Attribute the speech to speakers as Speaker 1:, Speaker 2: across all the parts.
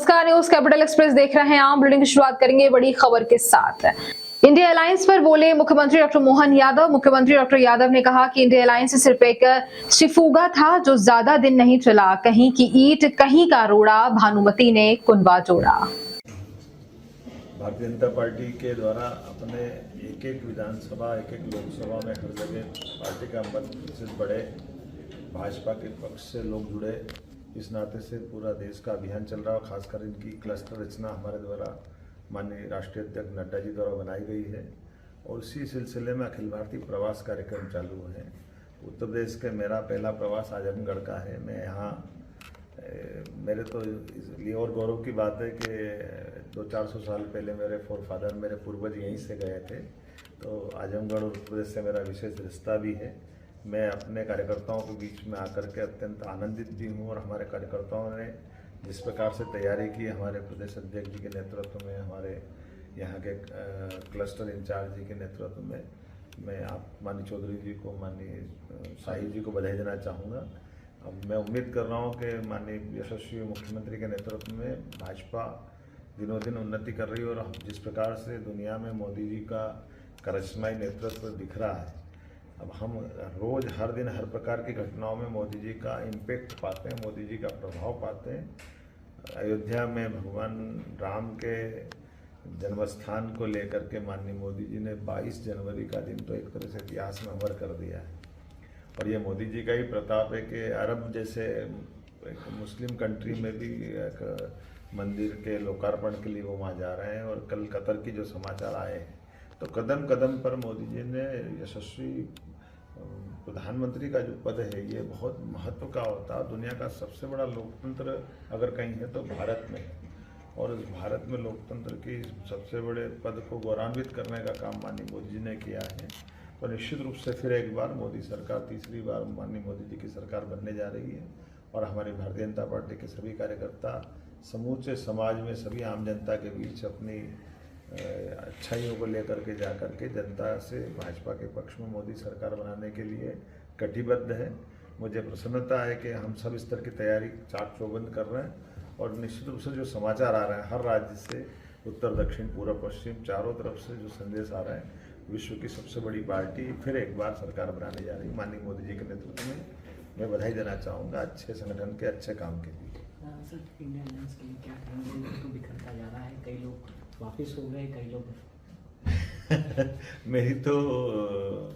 Speaker 1: नमस्कार, news capital express देख रहे हैं आप। बुलेटिन की शुरुआत करेंगे बड़ी खबर के साथ। इंडिया अलायंस पर बोले मुख्यमंत्री डॉक्टर मोहन यादव। मुख्यमंत्री डॉक्टर यादव ने कहा कि इंडिया अलायंस सिर्फ एक शिफूगा था जो ज्यादा दिन नहीं चला। कहीं की ईंट कहीं का रोड़ा, भानुमति ने कुनबा जोड़ा।
Speaker 2: भारतीय जनता पार्टी के द्वारा अपने एक एक विधानसभा, एक एक लोकसभा में हर जगह पार्टी का मत प्रतिशत बढ़े, भाजपा के पक्ष से लोग जुड़े, इस नाते से पूरा देश का अभियान चल रहा है। खासकर इनकी क्लस्टर रचना हमारे द्वारा माननीय राष्ट्रीय अध्यक्ष नड्डा जी द्वारा बनाई गई है और इसी सिलसिले में अखिल भारतीय प्रवास कार्यक्रम चालू है। उत्तर प्रदेश के मेरा पहला प्रवास आजमगढ़ का है। मैं यहाँ मेरे तो इसलिए और गौरव की बात है कि 200-400 साल पहले मेरे फोरफादर, मेरे पूर्वज यहीं से गए थे, तो आजमगढ़ उत्तर प्रदेश से मेरा विशेष रिश्ता भी है। मैं अपने कार्यकर्ताओं के बीच में आकर के अत्यंत आनंदित भी हूँ और हमारे कार्यकर्ताओं ने जिस प्रकार से तैयारी की, हमारे प्रदेश अध्यक्ष जी के नेतृत्व में, हमारे यहाँ के क्लस्टर इंचार्ज जी के नेतृत्व में, मैं आप माननीय चौधरी जी को, माननीय साहिब जी को बधाई देना चाहूँगा। अब मैं उम्मीद कर रहा हूँ कि माननीय यशस्वी मुख्यमंत्री के नेतृत्व में भाजपा दिनों दिन उन्नति कर रही है और जिस प्रकार से दुनिया में मोदी जी का करिश्माई नेतृत्व दिख रहा है, अब हम रोज़ हर दिन हर प्रकार की घटनाओं में मोदी जी का इम्पैक्ट पाते हैं, मोदी जी का प्रभाव पाते हैं। अयोध्या में भगवान राम के जन्मस्थान को लेकर के माननीय मोदी जी ने 22 जनवरी का दिन तो एक तरह से इतिहास में अमर कर दिया है और ये मोदी जी का ही प्रताप है कि अरब जैसे एक मुस्लिम कंट्री में भी एक मंदिर के लोकार्पण के लिए वो वहाँ जा रहे हैं। और कल कतर की जो समाचार आए हैं, तो कदम कदम पर मोदी जी ने यशस्वी प्रधानमंत्री का जो पद है ये बहुत महत्व का होता है। दुनिया का सबसे बड़ा लोकतंत्र अगर कहीं है तो भारत में है और इस भारत में लोकतंत्र की सबसे बड़े पद को गौरवान्वित करने का काम माननीय मोदी जी ने किया है। और निश्चित रूप से फिर एक बार मोदी सरकार, तीसरी बार माननीय मोदी जी की सरकार बनने जा रही है और हमारी भारतीय जनता पार्टी के सभी कार्यकर्ता समूचे समाज में, सभी आम जनता के बीच अपनी अच्छाइयों को लेकर के जाकर के जनता से भाजपा के पक्ष में मोदी सरकार बनाने के लिए कटिबद्ध है। मुझे प्रसन्नता है कि हम सब इस तरह की तैयारी चाक चौबंद कर रहे हैं और निश्चित रूप से जो समाचार आ रहे हैं हर राज्य से, उत्तर दक्षिण पूर्व पश्चिम चारों तरफ से जो संदेश आ रहा है, विश्व की सबसे बड़ी पार्टी फिर एक बार सरकार बनाने जा रही है माननीय मोदी जी के नेतृत्व में। मैं बधाई देना चाहूँगा अच्छे संगठन के अच्छे काम के लिए।
Speaker 3: सर, इंडिया अलायंस के लिए क्या कहेंगे? तो बिखरता जा रहा है, कई लोग वापिस हो गए, कई लोग
Speaker 2: मेरी तो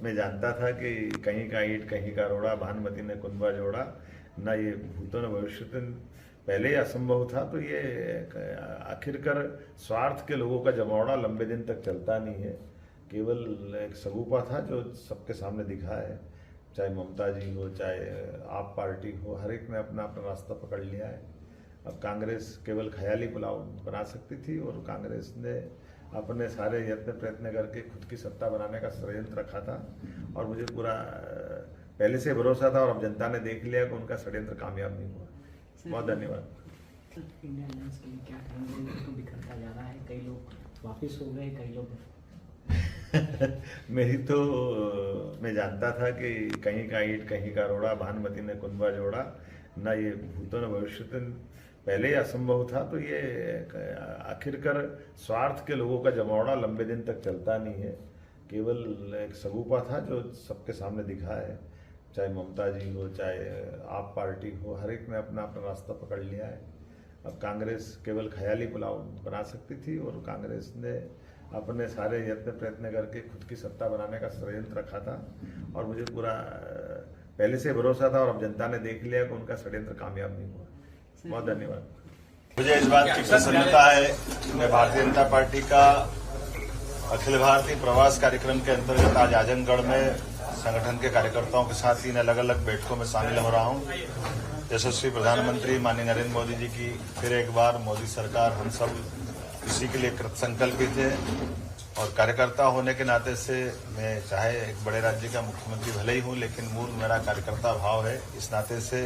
Speaker 2: मैं जानता था कि कहीं का ईंट कहीं का रोड़ा, भानुमति ने कुनबा जोड़ा ना। ये भूतों ने भविष्य पहले ही असंभव था, तो ये आखिरकार स्वार्थ के लोगों का जमावड़ा लंबे दिन तक चलता नहीं है। केवल एक सगुफा था जो सबके सामने दिखा है, चाहे ममता जी हो, चाहे आप पार्टी हो, हर एक ने अपना अपना रास्ता पकड़ लिया है। अब कांग्रेस केवल ख्याली पुलाव बना सकती थी और कांग्रेस ने अपने सारे यत्न प्रयत्न करके खुद की सत्ता बनाने का षड्यंत्र रखा था और मुझे पूरा पहले से भरोसा था और अब जनता ने देख लिया कि उनका षड्यंत्र कामयाब नहीं हुआ। बहुत धन्यवाद।
Speaker 3: इंडिया अलायंस के लिए क्या कहेंगे? तो बिखरता जा रहा है, कई लोग वापिस हो गए, कई लोग
Speaker 2: मेरी तो मैं जानता था कि कहीं का ईंट कहीं का रोड़ा, भानुमति ने कुनबा जोड़ा ना। ये भूतों ने भविष्य पहले ही असंभव था, तो ये आखिरकार स्वार्थ के लोगों का जमावड़ा लंबे दिन तक चलता नहीं है। केवल एक सगुफा था जो सबके सामने दिखा है, चाहे ममता जी हो, चाहे आप पार्टी हो, हर एक ने अपना अपना रास्ता पकड़ लिया है। अब कांग्रेस केवल ख्याली पुलाव बना सकती थी और कांग्रेस ने अपने सारे यत्न प्रयत्न करके खुद की सत्ता बनाने का षड्यंत्र रखा था और मुझे पूरा पहले से भरोसा था और अब जनता ने देख लिया कि उनका षड्यंत्र कामयाब नहीं हुआ। बहुत धन्यवाद। मुझे इस बात की प्रसन्नता है कि मैं भारतीय जनता पार्टी का अखिल भारतीय प्रवास कार्यक्रम के अंतर्गत आज आजमगढ़ में संगठन के कार्यकर्ताओं के साथ 3 अलग-अलग बैठकों में शामिल हो रहा हूं। यशस्वी प्रधानमंत्री माननीय नरेंद्र मोदी जी की फिर एक बार मोदी सरकार, हम सब इसी के लिए कृतसंकल्पित है और कार्यकर्ता होने के नाते से मैं चाहे एक बड़े राज्य का मुख्यमंत्री भले ही हूं, लेकिन मूल मेरा कार्यकर्ता भाव है। इस नाते से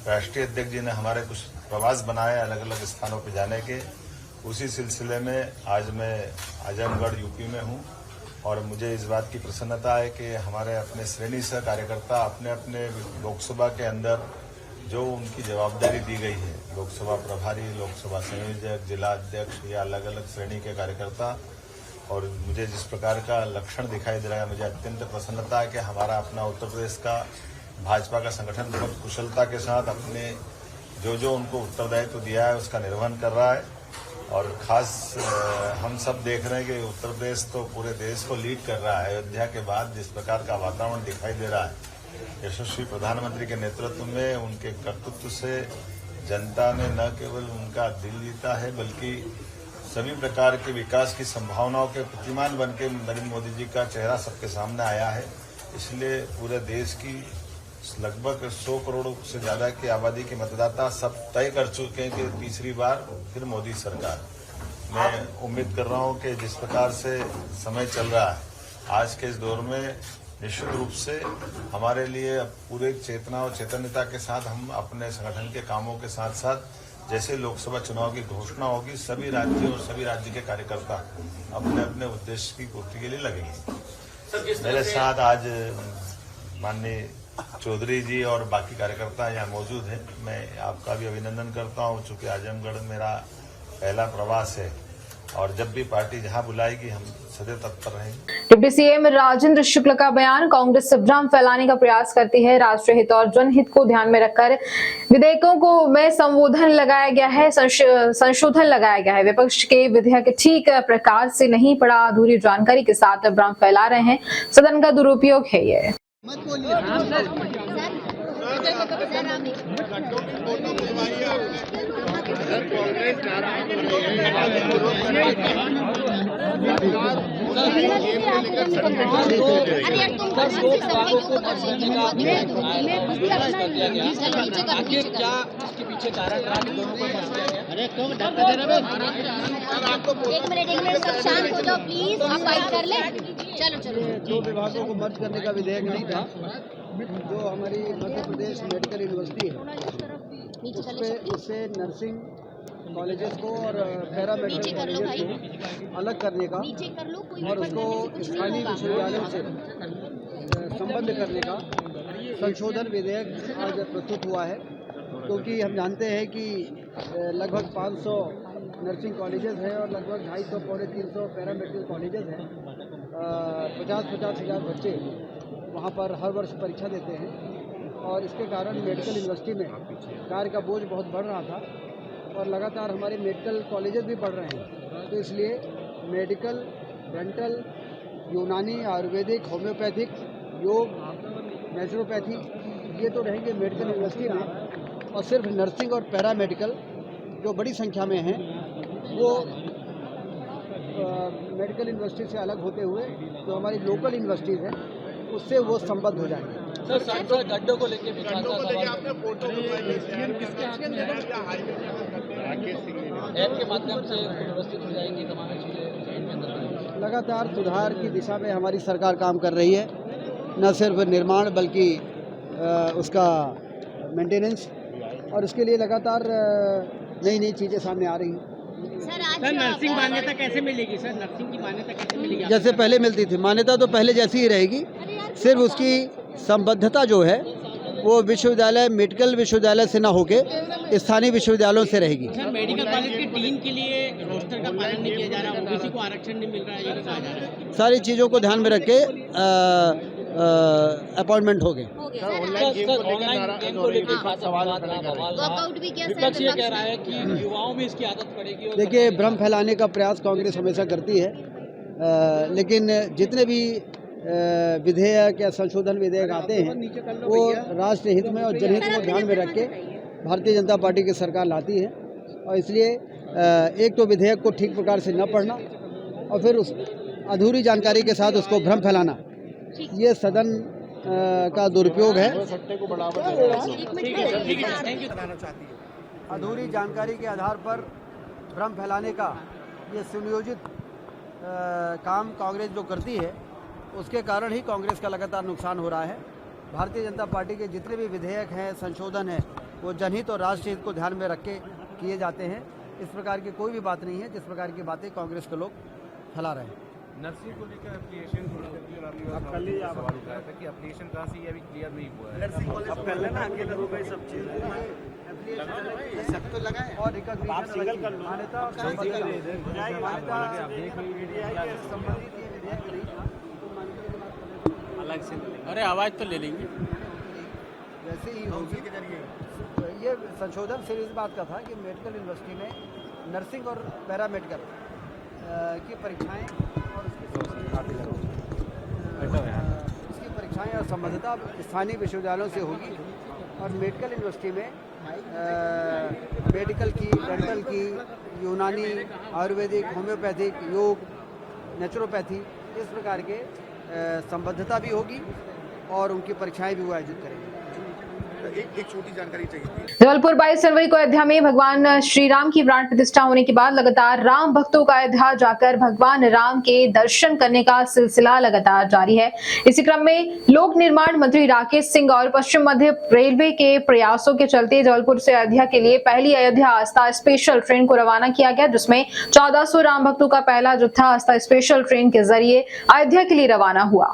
Speaker 2: राष्ट्रीय अध्यक्ष जी ने हमारे कुछ प्रवास बनाए अलग अलग स्थानों पर जाने के, उसी सिलसिले में आज मैं आजमगढ़ यूपी में हूं और मुझे इस बात की प्रसन्नता है कि हमारे अपने श्रेणी से कार्यकर्ता अपने अपने लोकसभा के अंदर जो उनकी जवाबदारी दी गई है, लोकसभा प्रभारी, लोकसभा संयोजक, जिला अध्यक्ष या अलग अलग श्रेणी के कार्यकर्ता, और मुझे जिस प्रकार का लक्षण दिखाई दे रहा है, मुझे अत्यंत प्रसन्नता है कि हमारा अपना उत्तर प्रदेश का भाजपा का संगठन बहुत कुशलता के साथ अपने जो उनको उत्तरदायित्व दिया है उसका निर्वहन कर रहा है। और खास हम सब देख रहे हैं कि उत्तर प्रदेश तो पूरे देश को लीड कर रहा है। अयोध्या के बाद जिस प्रकार का वातावरण दिखाई दे रहा है, यशस्वी प्रधानमंत्री के नेतृत्व में, उनके कर्तृत्व से जनता ने न केवल उनका दिल जीता है बल्कि सभी प्रकार के विकास की संभावनाओं के प्रतिमान बनके नरेंद्र मोदी जी का चेहरा सबके सामने आया है। इसलिए पूरे देश की लगभग 100 करोड़ से ज्यादा की आबादी के मतदाता सब तय कर चुके हैं कि तीसरी बार फिर मोदी सरकार। मैं उम्मीद कर रहा हूं कि जिस प्रकार से समय चल रहा है आज के इस दौर में, निश्चित रूप से हमारे लिए पूरे चेतना और चैतन्यता के साथ हम अपने संगठन के कामों के साथ साथ जैसे लोकसभा चुनाव की घोषणा होगी, सभी राज्यों और सभी राज्य के कार्यकर्ता अपने अपने उद्देश्य की पूर्ति के लिए लगेंगे। मेरे साथ आज माननीय चौधरी जी और बाकी कार्यकर्ता यहाँ मौजूद हैं। मैं आपका भी अभिनंदन करता हूँ, चूंकि आजमगढ़ मेरा पहला प्रवास है और जब भी पार्टी जहाँ बुलाएगी हम सदैव तत्पर रहेंगे।
Speaker 1: डिप्टी सीएम राजेंद्र शुक्ल का बयान, कांग्रेस भ्रम फैलाने का प्रयास करती है। राष्ट्रीय हित और जनहित को ध्यान में रखकर विधेयकों को में संशोधन लगाया गया है। विपक्ष के विधेयक ठीक प्रकार से नहीं पड़ा, अधूरी जानकारी के साथ भ्रम फैला रहे हैं। सदन का दुरुपयोग है ये।
Speaker 4: मत बोलिए
Speaker 5: आखिर क्या इसके पीछे कारण रहा कि दोनों को फंस गया? अरे तुम
Speaker 4: एक मिनट सब शांत हो जाओ प्लीज, आप फाइट कर ले। चलो
Speaker 6: दो विभागों को मर्ज करने का विधेयक नहीं था। जो हमारी मध्य प्रदेश मेडिकल यूनिवर्सिटी है उससे नर्सिंग कॉलेजेस को और पैरा मेडिकल कॉलेजेस को अलग करने का और उसको स्थानीय विश्वविद्यालयों से संबद्ध करने का संशोधन विधेयक आज प्रस्तुत हुआ है। क्योंकि हम जानते हैं कि लगभग 500 नर्सिंग कॉलेजेस हैं और लगभग 250 पौने 300 पैरा मेडिकल कॉलेजेस हैं। 50-50 हज़ार बच्चे वहाँ पर हर वर्ष परीक्षा देते हैं और इसके कारण मेडिकल यूनिवर्सिटी में कार्य का बोझ बहुत बढ़ रहा था और लगातार हमारे मेडिकल कॉलेजेस भी बढ़ रहे हैं। तो इसलिए मेडिकल, डेंटल, यूनानी, आयुर्वेदिक, होम्योपैथिक, योग, नेचुरोपैथी ये तो रहेंगे मेडिकल यूनिवर्सिटी में, और सिर्फ नर्सिंग और पैरा मेडिकल जो बड़ी संख्या में हैं वो मेडिकल यूनिवर्सिटी से अलग होते हुए जो हमारी लोकल यूनिवर्सिटीज़ हैं उससे वो संबद्ध हो जाएंगे।
Speaker 5: सर, सांसद गड्ढों को लेकर भी खासा ऐप के माध्यम से व्यवस्थित हो जाएंगी तमाम चीजें।
Speaker 6: लगातार सुधार की दिशा में हमारी सरकार काम कर रही है, न सिर्फ निर्माण बल्कि उसका मेंटेनेंस, और उसके लिए लगातार नई नई चीज़ें सामने आ रही हैं।
Speaker 3: सर, नर्सिंग मान्यता कैसे मिलेगी? सर, नर्सिंग की मान्यता कैसे मिलेगी?
Speaker 6: जैसे पहले मिलती थी मान्यता तो पहले जैसी ही रहेगी, सिर्फ उसकी संबद्धता जो है वो विश्वविद्यालय, मेडिकल विश्वविद्यालय से ना होके स्थानीय विश्वविद्यालयों से रहेगी।
Speaker 3: सर, मेडिकल कॉलेज के डीन के लिए रोस्टर का पालन नहीं किया जा रहा, ओबीसी को आरक्षण नहीं मिल रहा है, ये भी कहा जा रहा है।
Speaker 6: सारी चीज़ों को ध्यान में रख के अपॉइंटमेंट हो गए।
Speaker 5: विपक्ष ये कह रहा है कि युवाओं में इसकी आदत पड़ेगी।
Speaker 6: देखिए, भ्रम फैलाने का प्रयास कांग्रेस हमेशा करती है, लेकिन जितने भी विधेयक या संशोधन विधेयक आते हैं वो राष्ट्र हित में और जनहित को ध्यान में रख के भारतीय जनता पार्टी की सरकार लाती है। और इसलिए एक तो विधेयक को ठीक प्रकार से न पढ़ना और फिर उस अधूरी जानकारी के साथ उसको भ्रम फैलाना, ये सदन का दुरुपयोग है। अधूरी जानकारी के आधार पर भ्रम फैलाने का ये सुनियोजित काम कांग्रेस जो करती है उसके कारण ही कांग्रेस का लगातार नुकसान हो रहा है। भारतीय जनता पार्टी के जितने भी विधेयक हैं, संशोधन हैं, वो जनहित और राष्ट्रहित को ध्यान में रख के किए जाते हैं। इस प्रकार की कोई भी बात नहीं है जिस प्रकार की बातें कांग्रेस के लोग फैला रहे हैं।
Speaker 7: नर्सिंग को लेकर एप्लीकेशन कल ही सवाल उठाया था कि एप्लीकेशन कहाँ से ये अभी क्लियर नहीं हुआ है।
Speaker 6: अब कर लेना अकेले हो गई सब चीज़ सब तो लगा है और रिकॉग्निशन सिंगल कर लो मान्यता संबंधित ये विधेयक नहीं था तो
Speaker 3: अलग से
Speaker 5: अरे आवाज़ तो ले लेंगे।
Speaker 6: वैसे ही होगी के जरिए ये संशोधन सिर्फ इस बात का था कि मेडिकल यूनिवर्सिटी में नर्सिंग और पैरामेडिकल की परीक्षाएं और इसकी परीक्षाएं और संबद्धता स्थानीय विश्वविद्यालयों से होगी और मेडिकल यूनिवर्सिटी में मेडिकल की, डेंटल की, यूनानी, आयुर्वेदिक, होम्योपैथिक, योग, नेचुरोपैथी इस प्रकार के संबद्धता भी होगी और उनकी परीक्षाएं भी वो आयोजित करेंगे।
Speaker 7: एक छोटी जानकारी चाहिए थी।
Speaker 1: जबलपुर 22 जनवरी को अयोध्या में भगवान श्री राम की प्राण प्रतिष्ठा होने के बाद लगातार राम भक्तों का अयोध्या जाकर भगवान राम के दर्शन करने का सिलसिला लगातार जारी है। इसी क्रम में लोक निर्माण मंत्री राकेश सिंह और पश्चिम मध्य रेलवे के प्रयासों के चलते जबलपुर से अयोध्या के लिए पहली अयोध्या आस्था स्पेशल ट्रेन को रवाना किया गया, जिसमें 1400 राम भक्तों का पहला जत्था आस्था स्पेशल ट्रेन के जरिए अयोध्या के लिए रवाना हुआ।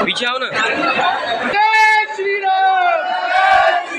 Speaker 5: पीछे आओ ना।
Speaker 8: जय श्री राम।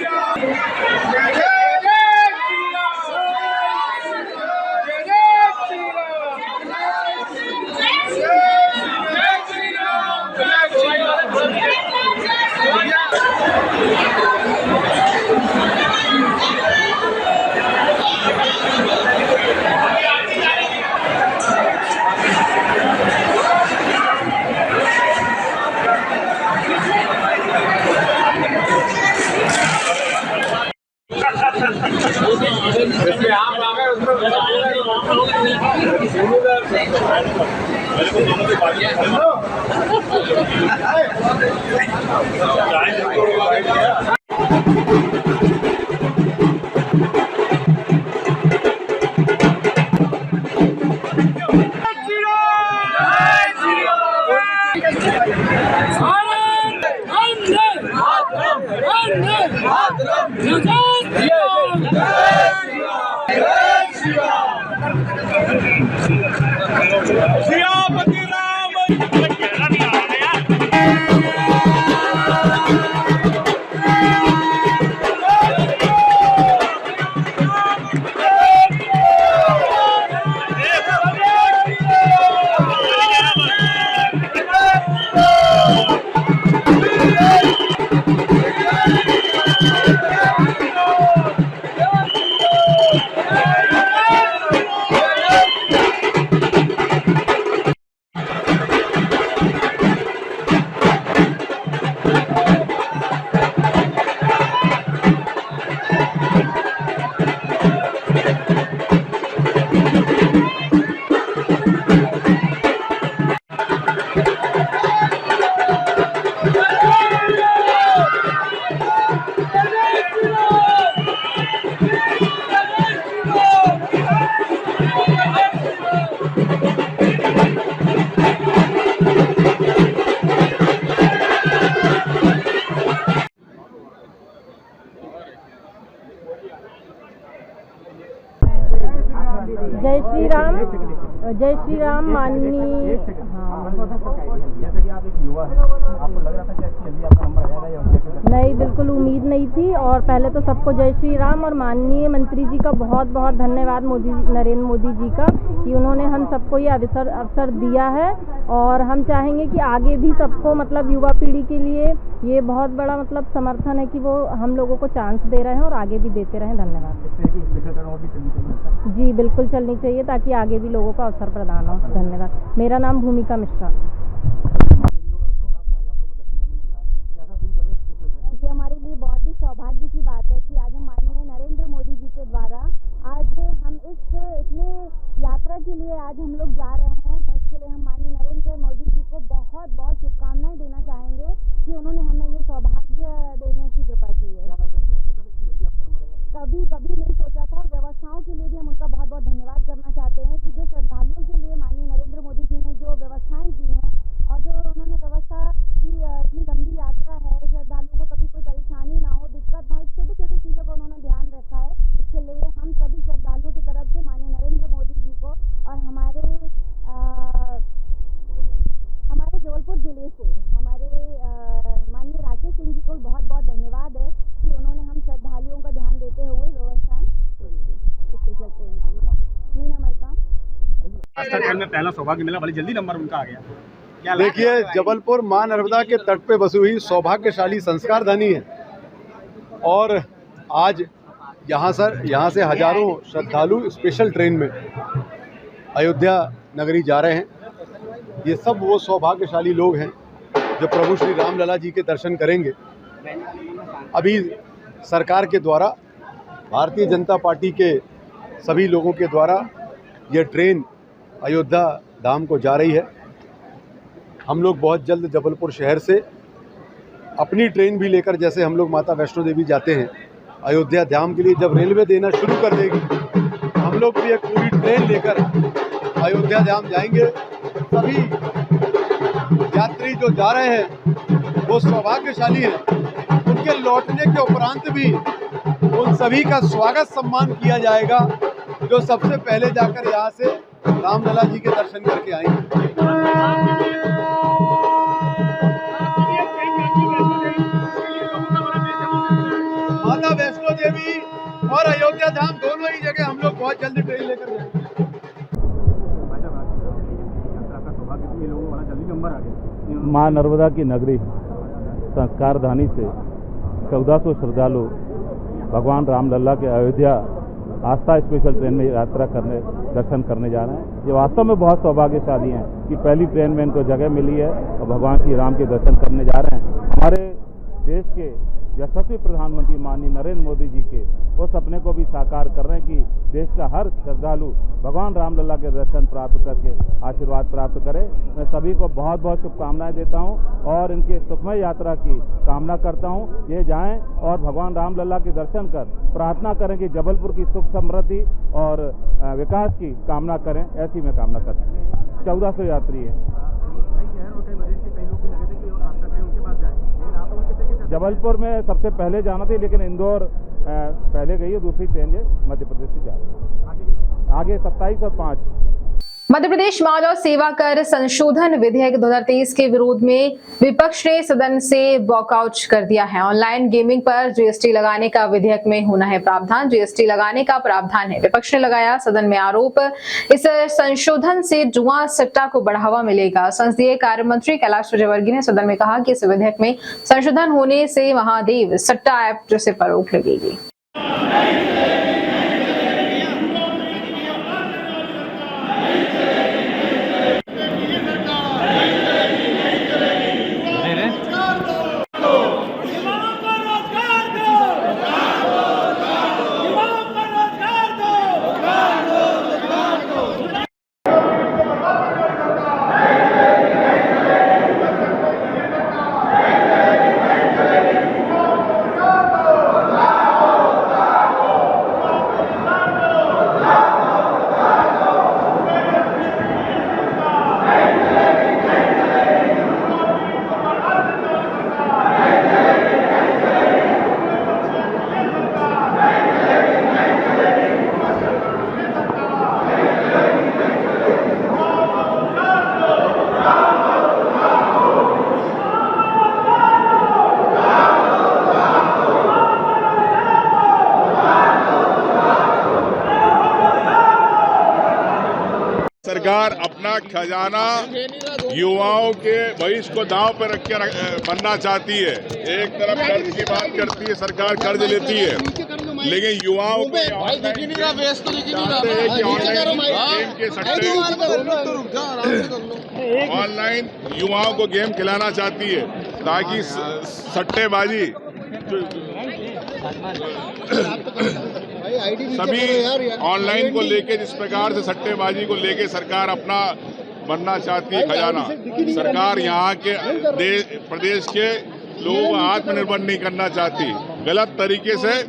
Speaker 8: जय श्री राम माननीय।
Speaker 7: जैसे कि आप एक युवा है, आपको लग रहा था कि जल्दी आपका नंबर आ जाएगा या
Speaker 8: नहीं, बिल्कुल उम्मीद नहीं थी। और पहले तो सबको जय श्री राम और माननीय मंत्री जी का बहुत बहुत धन्यवाद, नरेंद्र मोदी जी का, कि उन्होंने हम सबको ये अवसर दिया है। और हम चाहेंगे कि आगे भी सबको, मतलब युवा पीढ़ी के लिए ये बहुत बड़ा मतलब समर्थन है कि वो हम लोगों को चांस दे रहे हैं और आगे भी देते रहें। धन्यवाद। जी बिल्कुल चलनी चाहिए ताकि आगे भी लोगों को अवसर प्रदान हो। धन्यवाद। मेरा नाम भूमिका मिश्रा।
Speaker 4: ये हमारे लिए बहुत ही सौभाग्य की बात है कि आज हम माननीय नरेंद्र मोदी जी के द्वारा आज हम इतने यात्रा के लिए आज हम लोग जा रहे हैं। तो इसके लिए हम माननीय नरेंद्र मोदी जी को बहुत बहुत शुभकामनाएं देना चाहेंगे कि उन्होंने हमें ये सौभाग्य देने की कृपा की है। कभी नहीं सोचा था। और व्यवस्थाओं के लिए भी हम उनका बहुत बहुत धन्यवाद करना चाहते हैं कि जो श्रद्धालुओं के लिए माननीय नरेंद्र मोदी जी ने जो व्यवस्थाएं की हैं और जो उन्होंने व्यवस्था की, इतनी लंबी यात्रा है, श्रद्धालुओं को कभी कोई परेशानी ना हो, दिक्कत ना हो, छोटी छोटी चीज़ों का उन्होंने ध्यान रखा है। इसके लिए हम सभी श्रद्धालुओं की तरफ से माननीय नरेंद्र मोदी जी को और हमारे जबलपुर जिले से हमारे माननीय राकेश सिंह जी को बहुत बहुत धन्यवाद है कि उन्होंने हम श्रद्धालुओं का ध्यान देते हुए व्यवस्थाएं स्पेशल ट्रेन मीना मरकाम
Speaker 7: में पहला सौभाग्य मिला, बड़ी जल्दी नंबर उनका आ गया।
Speaker 6: देखिए, जबलपुर मां नर्मदा के तट पे बसी हुई सौभाग्यशाली संस्कार धनी है और आज यहाँ से हजारों श्रद्धालु स्पेशल ट्रेन में अयोध्या नगरी जा रहे हैं। ये सब वो सौभाग्यशाली लोग हैं जो प्रभु श्री रामलला जी के दर्शन करेंगे। अभी सरकार के द्वारा, भारतीय जनता पार्टी के सभी लोगों के द्वारा ये ट्रेन अयोध्या धाम को जा रही है। हम लोग बहुत जल्द जबलपुर शहर से अपनी ट्रेन भी लेकर, जैसे हम लोग माता वैष्णो देवी जाते हैं, अयोध्या धाम के लिए जब रेलवे देना शुरू कर देगी, हम लोग भी एक पूरी ट्रेन लेकर अयोध्या धाम जाएंगे। सभी यात्री जो जा रहे हैं वो सौभाग्यशाली हैं। उनके लौटने के उपरांत भी उन सभी का स्वागत सम्मान किया जाएगा जो सबसे पहले जाकर यहाँ से रामलला जी के दर्शन करके आएंगे। माता वैष्णो देवी और अयोध्या धाम दोनों ही जगह हम लोग बहुत जल्दी ट्रेन लेकर जाएंगे।
Speaker 9: मां नर्मदा की नगरी संस्कारधानी से 1400 श्रद्धालु भगवान रामलला के अयोध्या आस्था स्पेशल ट्रेन में यात्रा करने, दर्शन करने जा रहे हैं। ये वास्तव में बहुत सौभाग्यशाली हैं कि पहली ट्रेन में इनको जगह मिली है और भगवान श्री राम के दर्शन करने जा रहे हैं। हमारे देश के यशस्वी प्रधानमंत्री माननीय नरेंद्र मोदी जी के वो सपने को भी साकार कर रहे हैं कि देश का हर श्रद्धालु भगवान रामलला के दर्शन प्राप्त करके आशीर्वाद प्राप्त करे। मैं सभी को बहुत बहुत शुभकामनाएं देता हूं और इनके सुखमय यात्रा की कामना करता हूं। ये जाएं और भगवान रामलला के दर्शन कर प्रार्थना करें कि जबलपुर की सुख समृद्धि और विकास की कामना करें, ऐसी मैं कामना करता हूँ। 1400 यात्री हैं। जबलपुर में सबसे पहले जाना थी, लेकिन इंदौर पहले गई है, दूसरी ट्रेन ये मध्य प्रदेश से जा रही है। आगे 27 और 5।
Speaker 1: मध्य प्रदेश माल और सेवा कर संशोधन विधेयक 2023 के विरोध में विपक्ष ने सदन से वॉकआउट कर दिया है। ऑनलाइन गेमिंग पर जीएसटी लगाने का विधेयक में होना है प्रावधान। जीएसटी लगाने का प्रावधान है। विपक्ष ने लगाया सदन में आरोप, इस संशोधन से जुआ सट्टा को बढ़ावा मिलेगा। संसदीय कार्य मंत्री कैलाश विजयवर्गीय ने सदन में कहा कि इस विधेयक में संशोधन होने से महादेव सट्टा एक्ट से पर रोक लगेगी।
Speaker 10: सरकार अपना खजाना युवाओं के भविष्य को दांव पर रख के बनना चाहती है। एक तरफ कर्ज की बात करती है सरकार, कर्ज लेती है, लेकिन युवाओं को चाहते हैं कि ऑनलाइन गेम के सट्टे, ऑनलाइन युवाओं को गेम खिलाना चाहती है ताकि सट्टेबाजी सभी ऑनलाइन को लेके, जिस प्रकार से सट्टेबाजी को लेके सरकार अपना बनना चाहती है खजाना, सरकार यहाँ के प्रदेश के लोगों को आत्मनिर्भर नहीं करना चाहती, गलत तरीके से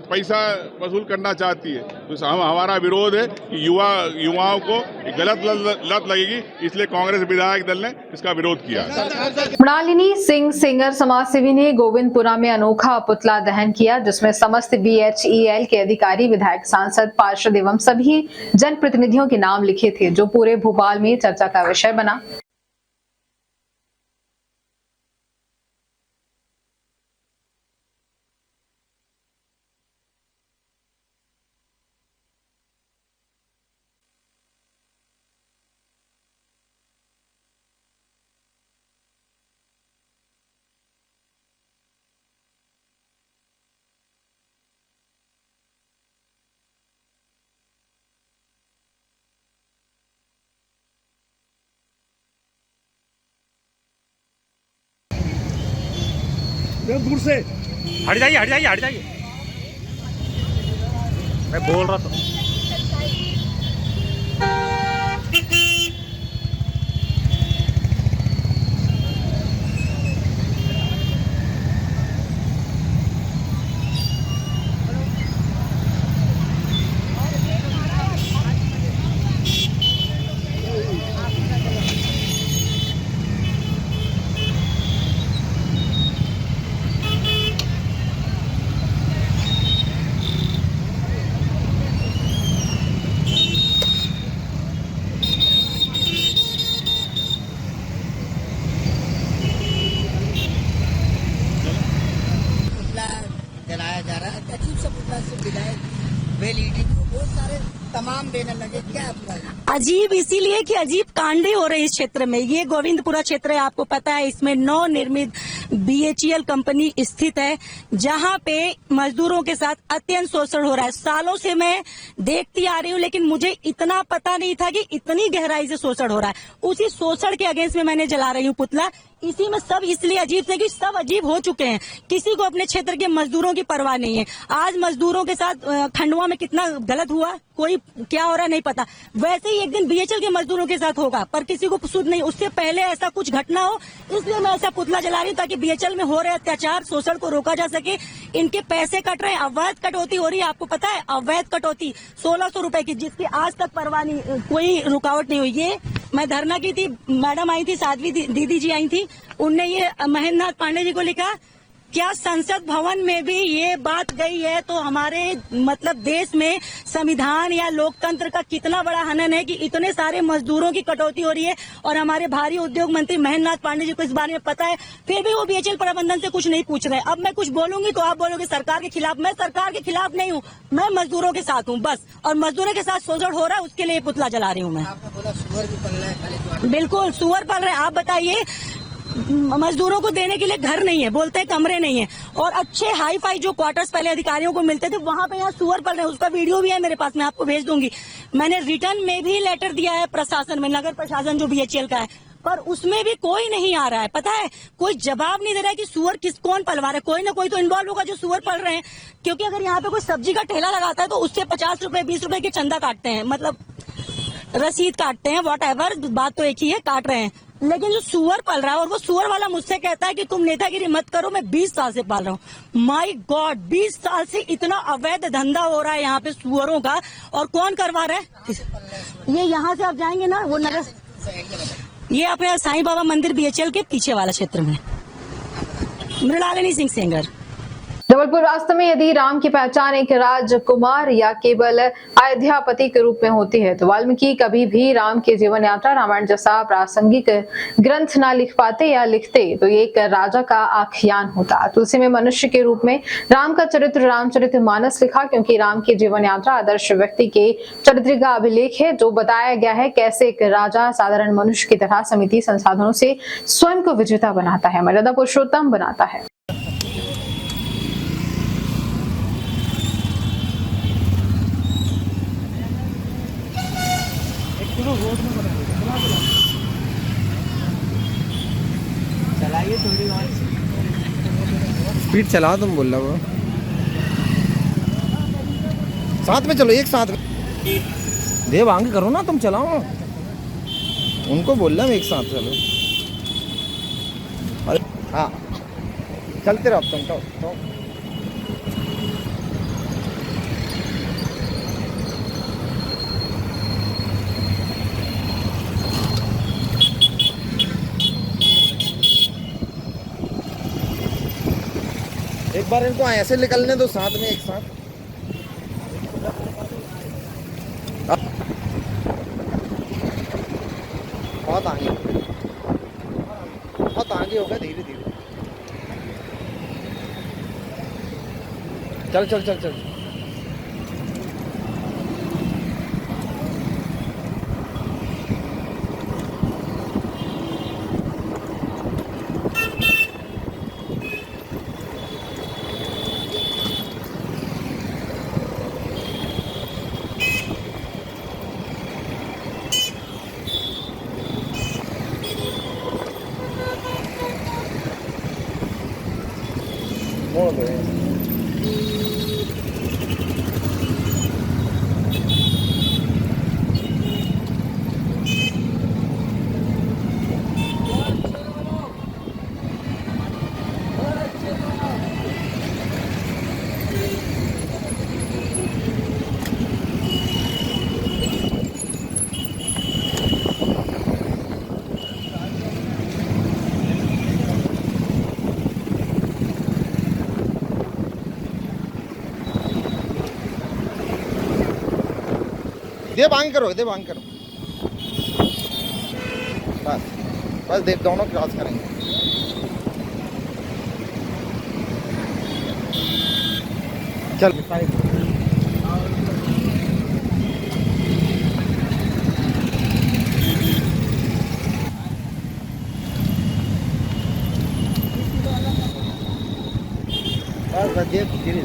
Speaker 10: पैसा वसूल करना चाहती है। तो हमारा विरोध है कि युवाओं को गलत लत लगेगी, इसलिए कांग्रेस विधायक दल ने इसका विरोध किया।
Speaker 1: मृणालिनी सिंह सेंगर समाजसेवी ने गोविंदपुरा में अनोखा पुतला दहन किया, जिसमें समस्त BHEL के अधिकारी, विधायक, सांसद, पार्षद एवं सभी जनप्रतिनिधियों के नाम लिखे थे, जो पूरे भोपाल में चर्चा का विषय बना।
Speaker 9: दूर से हट जाइए, हट जाइए, हट जाइए, मैं बोल रहा था।
Speaker 6: जलाया जा रहा है, अजीब सा पुतला से विधायक वेलिडी बहुत सारे तमाम देने लगे, क्या
Speaker 11: अजीब इसीलिए कि अजीब कांडे हो रहे इस क्षेत्र में। ये गोविंदपुरा क्षेत्र है, आपको पता है, इसमें नवनिर्मित BHEL कंपनी स्थित है, जहां पे मजदूरों के साथ अत्यंत शोषण हो रहा है। सालों से मैं देखती आ रही हूं, लेकिन मुझे इतना पता नहीं था कि इतनी गहराई से शोषण हो रहा है। उसी शोषण के अगेंस्ट में मैंने जला रही हूँ पुतला। इसी में सब इसलिए अजीब थे कि सब अजीब हो चुके हैं, किसी को अपने क्षेत्र के मजदूरों की परवाह नहीं है। आज मजदूरों के साथ खंडवा में कितना गलत हुआ, कोई क्या हो रहा नहीं पता, वैसे ही एक दिन BHEL के मजदूरों के साथ होगा, पर किसी को सुध नहीं। उससे पहले ऐसा कुछ घटना हो, इसलिए मैं ऐसा पुतला जला रही हूँ ताकि BHEL में हो रहे अत्याचार, शोषण को रोका जा सके। इनके पैसे कट रहे हैं, अवैध कटौती हो रही है, आपको पता है, अवैध कटौती 1600 रुपए की, जिसकी आज तक परवाह नहीं, कोई रुकावट नहीं हुई। ये मैं धरना की थी, मैडम आई थी, साध्वी दीदी जी आई थी, उनने ये महेंद्र नाथ पांडे जी को लिखा। क्या संसद भवन में भी ये बात गई है, तो हमारे मतलब देश में संविधान या लोकतंत्र का कितना बड़ा हनन है कि इतने सारे मजदूरों की कटौती हो रही है। और हमारे भारी उद्योग मंत्री महेंद्र नाथ पांडे जी को इस बारे में पता है, फिर भी वो BHEL प्रबंधन से कुछ नहीं पूछ रहे। अब मैं कुछ बोलूंगी तो आप बोलोगे सरकार के खिलाफ। मैं सरकार के खिलाफ नहीं हूँ, मैं मजदूरों के साथ हूँ बस, और मजदूरों के साथ शोषण हो रहा है, उसके लिए पुतला जला रही हूँ मैं। बिल्कुल सुअर पल रहे हैं। आप बताइए, मजदूरों को देने के लिए घर नहीं है, बोलते हैं कमरे नहीं है, और अच्छे हाई फाई जो क्वार्टर्स पहले अधिकारियों को मिलते थे, वहां पे यहाँ सुअर पल रहे हैं। उसका वीडियो भी है मेरे पास, मैं आपको भेज दूंगी। मैंने रिटर्न में भी लेटर दिया है प्रशासन में, नगर प्रशासन जो BHEL का है, पर उसमें भी कोई नहीं आ रहा है। पता है, कोई जवाब नहीं दे रहा है कि सुअर कौन पलवा रहा है। कोई ना कोई तो इन्वॉल्व होगा जो सुअर पल रहे हैं, क्योंकि अगर यहाँ पे कोई सब्जी का ठेला लगाता है तो उससे 50 रुपए 20 रुपए के चंदा काटते हैं, मतलब रसीद काटते हैं, वॉट एवर, बात तो एक ही है, काट रहे हैं। लेकिन जो सुअर पल रहा है, और वो सुअर वाला मुझसे कहता है कि तुम नेतागिरी मत करो, मैं 20 साल से पाल रहा हूँ। माय गॉड, 20 साल से इतना अवैध धंधा हो रहा है यहाँ पे सुअरों का, और कौन करवा रहा है? ये यहाँ से आप जाएंगे ना, वो नगर, ये अपने साईं बाबा मंदिर BHEL के पीछे वाला क्षेत्र में। मृणालिनी सिंह सेंगर।
Speaker 1: जबलपुर वास्तव में यदि राम की पहचान एक राजकुमार या केवल अयोध्यापति के रूप में होती है तो वाल्मीकि कभी भी राम की जीवन यात्रा रामायण जैसा प्रासंगिक ग्रंथ ना लिख पाते, या लिखते तो ये एक राजा का आख्यान होता। तुलसी में मनुष्य के रूप में राम का चरित्र रामचरितमानस लिखा, क्योंकि राम की जीवन यात्रा आदर्श व्यक्ति के चरित्र का अभिलेख है, जो बताया गया है कैसे एक राजा साधारण मनुष्य की तरह सीमित संसाधनों से स्वयं को विजेता बनाता है, मर्यादा पुरुषोत्तम बनाता है।
Speaker 3: चलाइए थोड़ी और
Speaker 12: स्पीड चलाओ, तुम बोल रहे हो साथ में चलो, एक साथ में देव आगे करो ना, तुम चलाओ, उनको बोल रहा हूँ एक साथ चलो। अरे हाँ चलते रहो तुम तो। एक बार इनको ऐसे निकलने दो साथ में, एक साथ। बहुत आगे होगा, धीरे धीरे चल चल चल चल। मोड़ दो। देव आगे करो, देव आगे करो, बस बस देव दोनों क्रॉस करेंगे। चल बस देव धीरे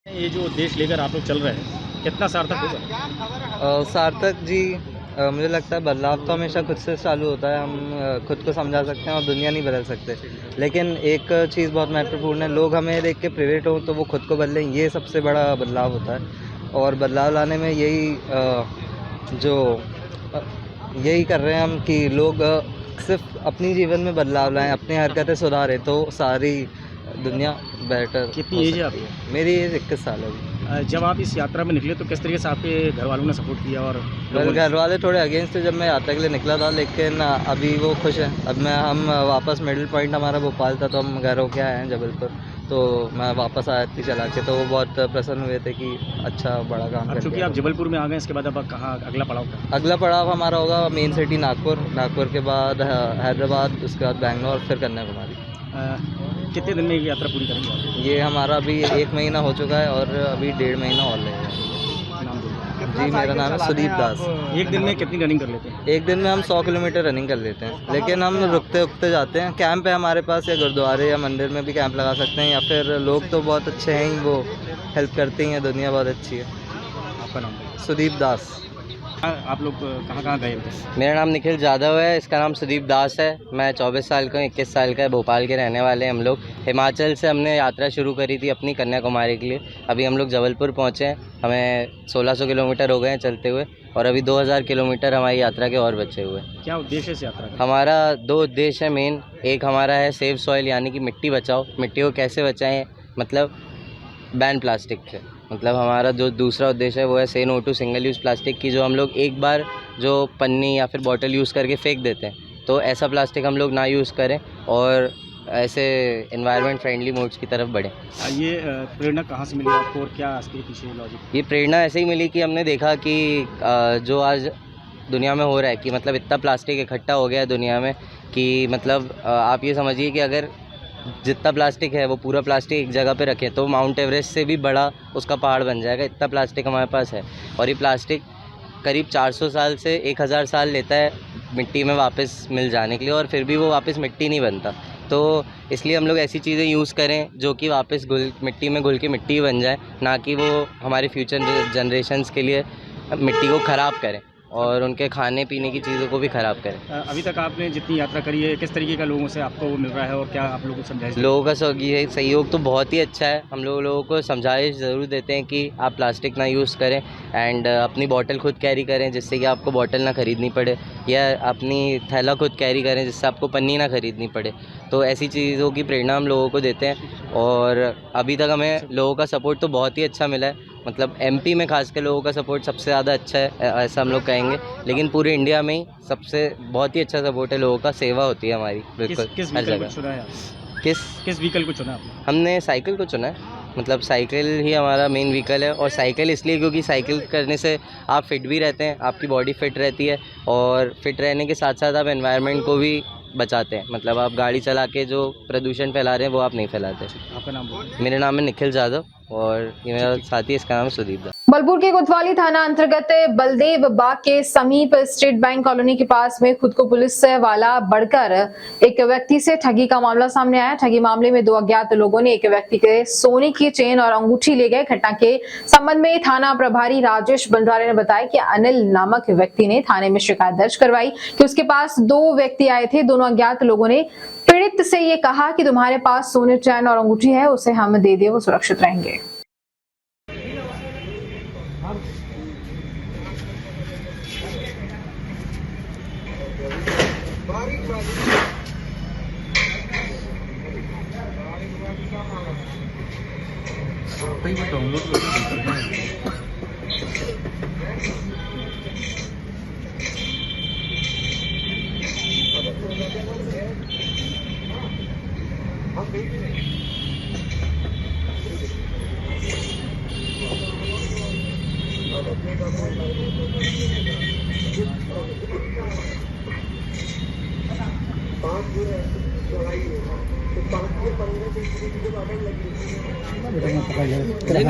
Speaker 13: ये जो देश लेकर आप लोग चल रहे हैं, कितना सार्थक होगा?
Speaker 14: सार्थक जी, मुझे लगता है बदलाव तो हमेशा खुद से चालू होता है। हम खुद को समझा सकते हैं और दुनिया नहीं बदल सकते, लेकिन एक चीज़ बहुत महत्वपूर्ण है, लोग हमें देख के प्रेरित हों तो वो खुद को बदलें, ये सबसे बड़ा बदलाव होता है। और बदलाव लाने में यही कर रहे हैं हम कि लोग सिर्फ अपनी जीवन में बदलाव लाएं, अपनी हरकतें सुधारें तो सारी दुनिया बेहतर।
Speaker 13: कितनी एज है आपकी?
Speaker 14: मेरी एज 21 साल है।
Speaker 13: जब आप इस यात्रा में निकले तो किस तरीके से आपके घर वालों ने सपोर्ट किया? और
Speaker 14: घर वाले थोड़े अगेंस्ट थे जब मैं यात्रा के लिए निकला था, लेकिन अभी वो खुश हैं। अब हम वापस मिडिल पॉइंट हमारा भोपाल था, तो हम घर होके आए हैं जबलपुर, तो मैं वापस आया थी चला के, तो वो बहुत प्रसन्न हुए थे कि अच्छा बड़ा काम कर।
Speaker 13: क्योंकि आप जबलपुर में आ गए, इसके बाद अब कहाँ अगला पड़ाव का?
Speaker 14: अगला पड़ाव हमारा होगा मेन सिटी नागपुर के बाद हैदराबाद, उसके बाद बैंगलोर, फिर कन्याकुमारी।
Speaker 13: कितने दिन में ये यात्रा पूरी करेंगे?
Speaker 14: ये हमारा अभी 1 महीना हो चुका है और अभी 1.5 महीना और लगेगा। जी, मेरा नाम है सुदीप दास।
Speaker 13: एक दिन में कितनी रनिंग कर लेते हैं?
Speaker 14: एक दिन में हम 100 किलोमीटर रनिंग कर लेते हैं, लेकिन हम रुकते जाते हैं। कैंप है हमारे पास, या गुरुद्वारे या मंदिर में भी कैंप लगा सकते हैं, या फिर लोग तो बहुत अच्छे हैं, वो हेल्प करती हैं, दुनिया बहुत अच्छी है।
Speaker 13: आपका नाम?
Speaker 14: सुदीप दास।
Speaker 13: आप लोग कहाँ गए थे?
Speaker 14: मेरा नाम निखिल जाधव है, इसका नाम सुदीप दास है। मैं 24 साल का हूँ, 21 साल का है, भोपाल के रहने वाले हैं हम लोग। हिमाचल से हमने यात्रा शुरू करी थी अपनी कन्याकुमारी के लिए। अभी हम लोग जबलपुर पहुँचे हैं, हमें 1600 किलोमीटर हो गए हैं चलते हुए और अभी 2000 किलोमीटर हमारी यात्रा के और बचे हुए।
Speaker 13: क्या उद्देश्य से यात्रा?
Speaker 14: हमारा 2 उद्देश्य है मेन। एक हमारा है सेव सॉइल, यानी कि मिट्टी बचाओ। मिट्टी को कैसे बचाएं, मतलब बैन प्लास्टिक से। मतलब हमारा जो दूसरा उद्देश्य है वो है say no to single use plastic की, जो हम लोग एक बार जो पन्नी या फिर बॉटल यूज़ करके फेंक देते हैं, तो ऐसा प्लास्टिक हम लोग ना यूज़ करें और ऐसे एनवायरनमेंट फ्रेंडली मोड्स की तरफ बढ़ें।
Speaker 13: ये प्रेरणा कहाँ से मिली आपको और क्या इसके पीछे लॉजिक?
Speaker 14: ये प्रेरणा ऐसे ही मिली कि हमने देखा कि जो आज दुनिया में हो रहा है कि मतलब इतना प्लास्टिक इकट्ठा हो गया है दुनिया में कि मतलब आप ये समझिए कि अगर जितना प्लास्टिक है वो पूरा प्लास्टिक एक जगह पे रखें तो माउंट एवरेस्ट से भी बड़ा उसका पहाड़ बन जाएगा। इतना प्लास्टिक हमारे पास है और ये प्लास्टिक करीब 400 साल से 1000 साल लेता है मिट्टी में वापस मिल जाने के लिए और फिर भी वो वापस मिट्टी नहीं बनता। तो इसलिए हम लोग ऐसी चीज़ें यूज़ करें जो कि वापस मिट्टी में घुल के मिट्टी बन जाए, ना कि वो हमारे फ्यूचर जनरेशन्स के लिए मिट्टी को ख़राब करें और उनके खाने पीने की चीज़ों को भी ख़राब करें।
Speaker 13: अभी तक आपने जितनी यात्रा करी है किस तरीके का लोगों से आपको मिल रहा है और क्या आप लोगों को समझाइश?
Speaker 14: लोगों का सहयोग तो बहुत ही अच्छा है। हम लोगों को समझाइश ज़रूर देते हैं कि आप प्लास्टिक ना यूज़ करें एंड अपनी बॉटल खुद कैरी करें जिससे कि आपको बॉटल ना ख़रीदनी पड़े, या अपनी थैला खुद कैरी करें जिससे आपको पन्नी ना ख़रीदनी पड़े। तो ऐसी चीज़ों की प्रेरणा हम लोगों को देते हैं और अभी तक हमें लोगों का सपोर्ट तो बहुत ही अच्छा मिला है। मतलब एमपी में खासकर लोगों का सपोर्ट सबसे ज़्यादा अच्छा है, ऐसा हम लोग कहेंगे, लेकिन पूरे इंडिया में ही सबसे बहुत ही अच्छा सपोर्ट है लोगों का। सेवा होती है हमारी बिल्कुल हर जगह। किस
Speaker 13: व्हीकल को चुना आपने?
Speaker 14: हमने साइकिल को चुना है। मतलब साइकिल ही हमारा मेन व्हीकल है और साइकिल इसलिए क्योंकि साइकिल करने से आप फिट भी रहते हैं, आपकी बॉडी फिट रहती है और फिट रहने के साथ साथ आप एनवायरनमेंट को भी बचाते हैं। मतलब आप गाड़ी चला के जो प्रदूषण फैला रहे हैं वो आप नहीं फैलाते।
Speaker 13: आपका नाम?
Speaker 14: मेरा नाम है निखिल जाधव और ये मेरा साथी, इसका नाम है सुदीप दास।
Speaker 1: बलपुर के कोतवाली थाना अंतर्गत बलदेव बाग के समीप स्टेट बैंक कॉलोनी के पास में खुद को पुलिस वाला बढ़कर एक व्यक्ति से ठगी का मामला सामने आया। ठगी मामले में 2 अज्ञात लोगों ने एक व्यक्ति के सोने की चेन और अंगूठी ले गए। घटना के संबंध में थाना प्रभारी राजेश बंजारे ने बताया कि अनिल नामक व्यक्ति ने थाने में शिकायत दर्ज करवाई कि उसके पास 2 व्यक्ति आए थे। दोनों अज्ञात लोगों ने पीड़ित से ये कहा कि तुम्हारे पास सोने चैन और अंगूठी है, उसे हम दे दे, वो सुरक्षित रहेंगे।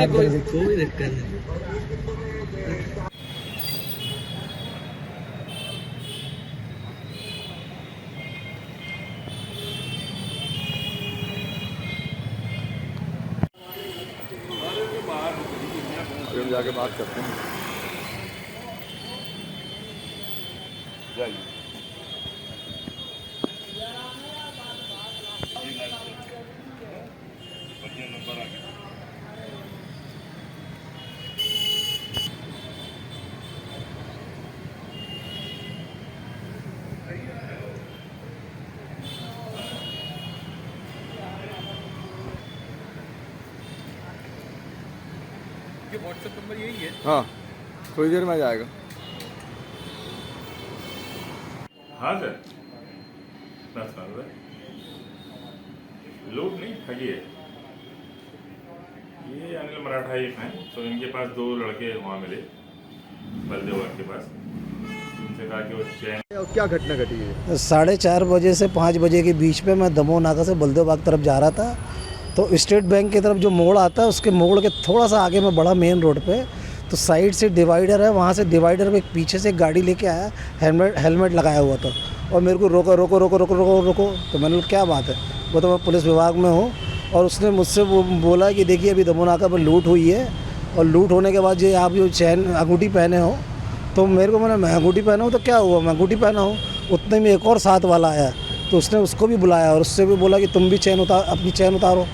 Speaker 14: कोई दिक्कत नहीं।
Speaker 10: हम जाके बात करते हैं। जाइए। व्हाट्सएप नंबर यही है? हाँ, थोड़ी देर में आ जाएगा।
Speaker 15: हाँ सर, लूट नहीं ठगी है। ये अनिल मराठा एक हैं, तो इनके पास 2 लड़के वहाँ मिले बलदेव के पास। उनसे कहा कि वो चैन।
Speaker 6: क्या घटना घटी है?
Speaker 16: 4:30 बजे से 5 बजे के बीच में मैं दमोह नाका से बलदेव बाग तरफ जा रहा था, तो स्टेट बैंक की तरफ जो मोड़ आता है उसके मोड़ के थोड़ा सा आगे में बढ़ा मेन रोड पे, तो साइड से डिवाइडर है, वहाँ से डिवाइडर में पीछे से एक गाड़ी लेके आया, हेलमेट लगाया हुआ था और मेरे को रोको। तो मैंने बोला क्या बात है, वो तो मैं पुलिस विभाग में हूँ। और उसने मुझसे वो बोला कि देखिए अभी दमोह नाका पर लूट हुई है और लूट होने के बाद ये आप जो चैन अंगूठी पहने हो तो मेरे को मैं अंगूठी पहना हूँ तो क्या हुआ, मैं अंगूठी पहना हूँ। उतने में एक और साथ वाला आया तो उसने उसको भी बुलाया और उससे भी बोला कि तुम भी चैन उतार, अपनी चैन उतारो।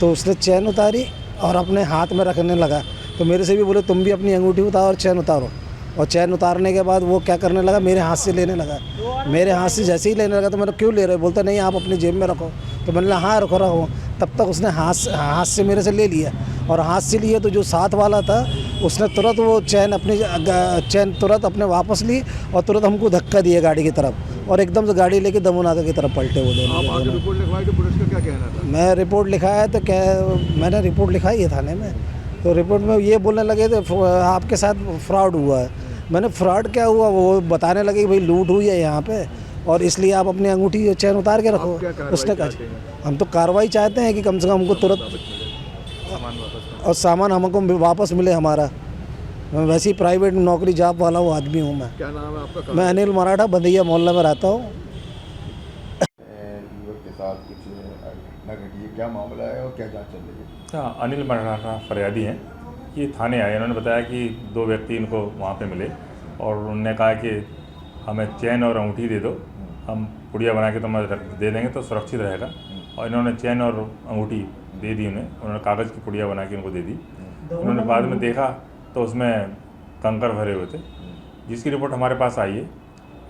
Speaker 16: तो उसने चैन उतारी और अपने हाथ में रखने लगा। तो मेरे से भी बोले तुम भी अपनी अंगूठी उतारो और चैन उतारो। और चैन उतारने के बाद वो क्या करने लगा, मेरे हाथ से लेने लगा। मेरे हाथ से जैसे ही लेने लगा तो मैंने क्यों ले रहे हो, बोलता नहीं आप अपनी जेब में रखो। तो मैंने कहा हाँ रखो। तब तक उसने हाथ से मेरे से ले लिया और हाथ से लिए तो जो साथ वाला था उसने तुरंत वो चैन तुरंत अपने वापस ली और तुरंत हमको धक्का दिया गाड़ी की तरफ और एकदम से गाड़ी लेके दमोह नाका की तरफ पलटे वो दोनों।
Speaker 6: आप रिपोर्ट लिखवाई तो पुलिस का क्या कहना था?
Speaker 16: मैं रिपोर्ट लिखाया तो क्या, मैंने रिपोर्ट लिखाई है थाने में। तो रिपोर्ट में ये बोलने लगे थे आपके साथ फ्रॉड हुआ है। मैंने फ्रॉड क्या हुआ वो बताने लगे कि भाई लूट हुई है यहाँ पे और इसलिए आप अपनी अंगूठी चैन उतार के रखो। उसने कहा हम तो कार्रवाई चाहते हैं कि कम से कम हमको तुरंत और सामान हमको वापस मिले हमारा। मैं वैसे ही प्राइवेट नौकरी जॉब वाला वो आदमी हूँ मैं।
Speaker 6: क्या नाम है आपका?
Speaker 16: मैं अनिल मराठा, बंदैया मोहल्ला में रहता हूँ।
Speaker 17: के साथ कुछ घटना घटी है, क्या मामला है और क्या जांच चल रही है?
Speaker 15: अनिल मराठा फरियादी हैं। ये थाने आए, उन्होंने बताया कि 2 व्यक्ति इनको वहाँ पे मिले और उन्होंने कहा कि हमें चैन और अंगूठी दे दो, हम पुड़िया बना के तुम्हें दे देंगे तो सुरक्षित रहेगा। और इन्होंने चैन और अंगूठी दे दी उन्होंने कागज़ की पुड़िया बना के उनको दे दी। उन्होंने बाद में देखा तो उसमें कंकर भरे हुए थे, जिसकी रिपोर्ट हमारे पास आई है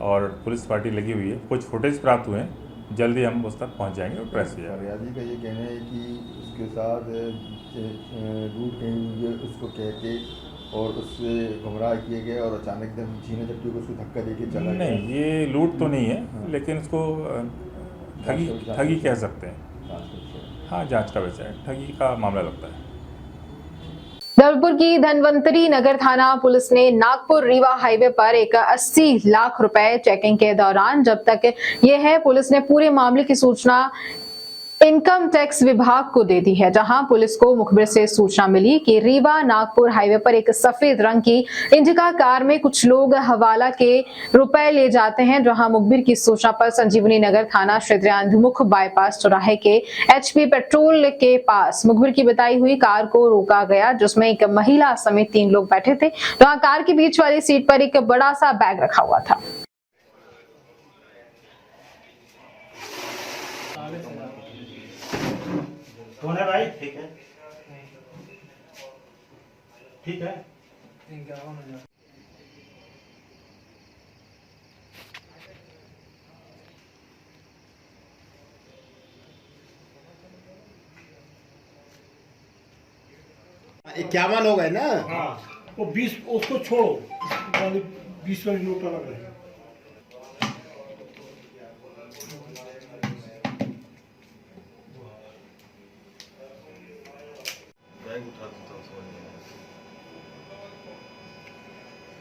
Speaker 15: और पुलिस पार्टी लगी हुई है। कुछ फुटेज प्राप्त हुए हैं, जल्दी हम उस तक पहुंच जाएंगे और ट्रेस किया जाएगा।
Speaker 17: फरियादी का ये कहना है कि उसके साथ लूट गई हुई है उसको कह के और उससे गुमराह किए गए और अचानक एकदम छीने झपटी को उसको धक्का देके चला गया।
Speaker 15: नहीं, ये लूट तो नहीं है, लेकिन उसको ठगी कह सकते हैं। हाँ, जांच का विषय है, ठगी का मामला लगता है।
Speaker 1: जबलपुर की धनवंतरी नगर थाना पुलिस ने नागपुर रीवा हाईवे पर एक 80 लाख रुपए चेकिंग के दौरान जब तक ये है, पुलिस ने पूरे मामले की सूचना इनकम टैक्स विभाग को दे दी है, जहां पुलिस को मुखबिर से सूचना मिली कि रीवा नागपुर हाईवे पर एक सफेद रंग की इंडिका कार में कुछ लोग हवाला के रुपए ले जाते हैं। जहां मुखबिर की सूचना पर संजीवनी नगर थाना क्षेत्र अंधमुख बाईपास चौराहे के HP पेट्रोल के पास मुखबिर की बताई हुई कार को रोका गया, जिसमें एक महिला समेत 3 लोग बैठे थे। जहां कार के बीच वाली सीट पर एक बड़ा सा बैग रखा हुआ था।
Speaker 18: कौन है भाई? ठीक है, ठीक है।
Speaker 19: इक्यावन हो गए ना?
Speaker 18: हाँ, वो 20 उसको छोड़ो, 20 वाली नोट अलग है।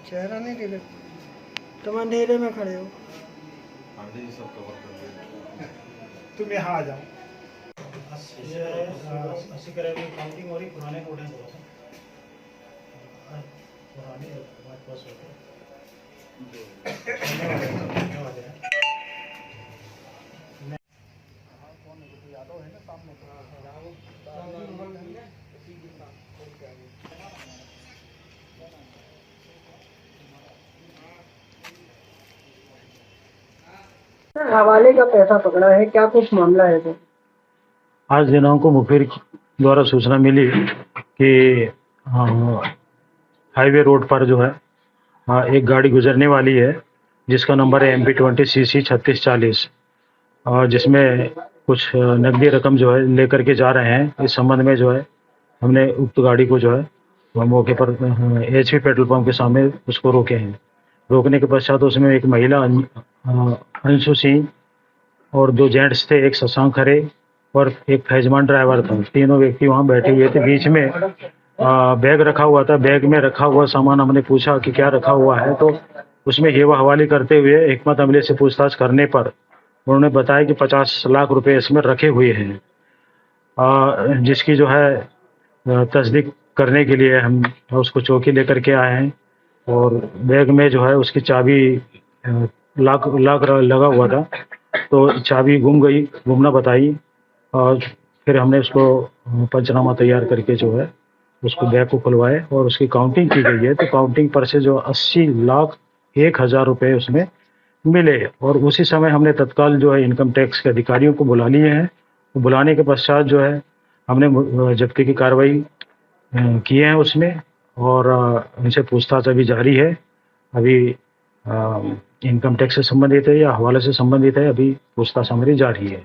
Speaker 6: चेहरा नहीं दिखे, तुम अंधेरे में खड़े हो।
Speaker 18: तुम यहाँ आ जाओ। 80 करोड़ की काउंटिंग हो रही, पुराने नोट हैं बहुत, पुराने हमारे पास होते हैं।
Speaker 6: हवाले का पैसा पकड़ा है, क्या कुछ मामला है? तो
Speaker 20: आज दिनांक को मुखबिर द्वारा सूचना मिली कि हाईवे रोड पर जो है एक गाड़ी गुजरने वाली है, जिसका नंबर है MP20CC 3640, और जिसमें कुछ नकदी रकम जो है लेकर के जा रहे हैं। इस संबंध में जो है हमने उक्त गाड़ी को जो है मौके पर HP पेट्रोल पंप के सामने उसको रोके हैं। रोकने के पश्चात उसमें एक महिला अंशु सिंह और 2 जेंट्स थे, एक शशांक खरे और एक फैजमान ड्राइवर था। तीनों व्यक्ति वहाँ बैठे हुए थे। बीच में बैग रखा हुआ था। बैग में रखा हुआ सामान हमने पूछा कि क्या रखा हुआ है, तो उसमें हेवा हवाली करते हुए हिकमत अमले से पूछताछ करने पर उन्होंने बताया कि 50 लाख रुपए इसमें रखे हुए हैं, जिसकी जो है तस्दीक करने के लिए हम उसको चौकी लेकर के आए हैं। और बैग में जो है उसकी चाबी लाख लगा हुआ था, तो चाबी गुमना बताई और फिर हमने उसको पंचनामा तैयार करके जो है उसको बैग को खुलवाए और उसकी काउंटिंग की गई है। तो काउंटिंग पर से जो 80,01,000 रुपये उसमें मिले और उसी समय हमने तत्काल जो है इनकम टैक्स के अधिकारियों को बुला लिए हैं। तो बुलाने के पश्चात जो है हमने जब्ती की कार्रवाई किए हैं उसमें और उनसे पूछताछ अभी जारी है। अभी इनकम टैक्स से संबंधित है या हवाले से संबंधित है, अभी पूछताछ हमारी जारी है।